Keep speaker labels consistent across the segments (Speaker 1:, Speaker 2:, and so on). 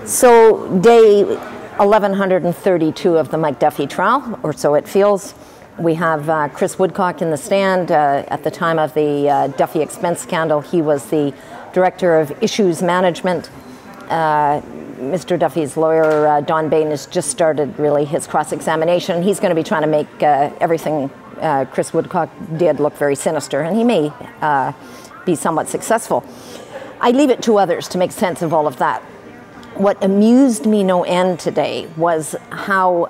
Speaker 1: So day 1132 of the Mike Duffy trial, or so it feels. We have Chris Woodcock in the stand. At the time of the Duffy expense scandal, he was the Director of Issues Management. Mr. Duffy's lawyer, Don Bain, has just started really his cross-examination. He's going to be trying to make everything Chris Woodcock did look very sinister, and he may be somewhat successful. I leave it to others to make sense of all of that. What amused me no end today was how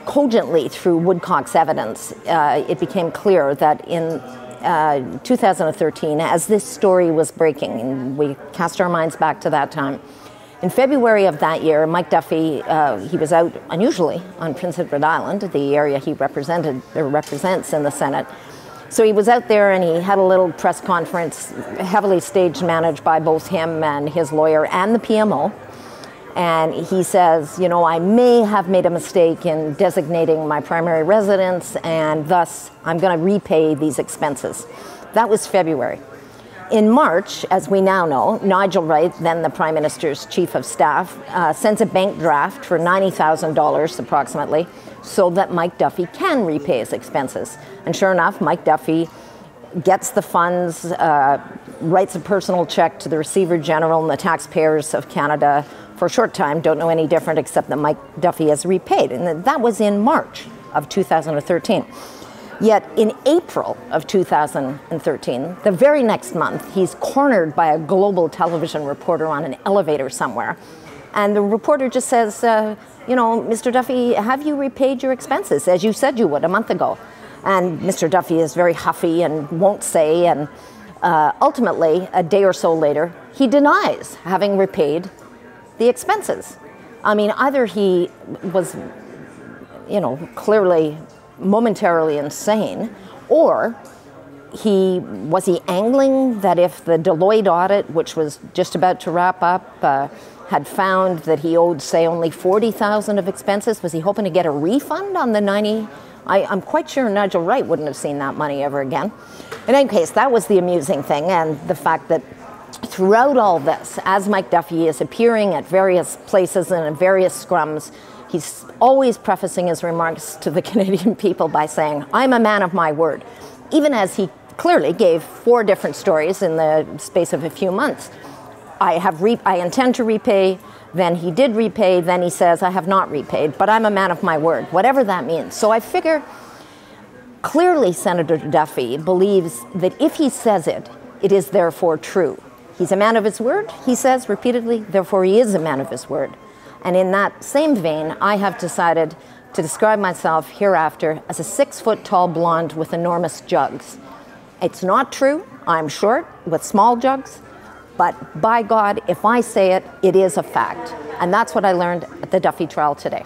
Speaker 1: cogently through Woodcock's evidence, it became clear that in 2013, as this story was breaking, and we cast our minds back to that time, in February of that year, Mike Duffy, he was out unusually on Prince Edward Island, the area he represents in the Senate. So he was out there and he had a little press conference, heavily staged, managed by both him and his lawyer and the PMO. And he says, you know, I may have made a mistake in designating my primary residence, and thus I'm going to repay these expenses. That was February. In March, as we now know, Nigel Wright, then the Prime Minister's Chief of Staff, sends a bank draft for $90,000 approximately, so that Mike Duffy can repay his expenses. And sure enough, Mike Duffy gets the funds, writes a personal check to the Receiver General and the taxpayers of Canada for a short time. Don't know any different except that Mike Duffy has repaid. And that was in March of 2013. Yet in April of 2013, the very next month, he's cornered by a global television reporter on an elevator somewhere. And the reporter just says, you know, Mr. Duffy, have you repaid your expenses, as you said you would a month ago? And Mr. Duffy is very huffy and won't say, and ultimately, a day or so later, he denies having repaid the expenses. I mean, either he was, you know, clearly momentarily insane, or was he angling that if the Deloitte audit, which was just about to wrap up, had found that he owed, say, only $40,000 of expenses, was he hoping to get a refund on the 90? I'm quite sure Nigel Wright wouldn't have seen that money ever again. In any case, that was the amusing thing, and the fact that throughout all this, as Mike Duffy is appearing at various places and in various scrums, he's always prefacing his remarks to the Canadian people by saying, I'm a man of my word, even as he clearly gave 4 different stories in the space of a few months. I intend to repay, then he did repay, then he says, I have not repaid, but I'm a man of my word, whatever that means. So I figure clearly Senator Duffy believes that if he says it, it is therefore true. He's a man of his word, he says repeatedly, therefore he is a man of his word. And in that same vein, I have decided to describe myself hereafter as a 6-foot-tall blonde with enormous jugs. It's not true, I'm short with small jugs, but by God, if I say it, it is a fact. And that's what I learned at the Duffy trial today.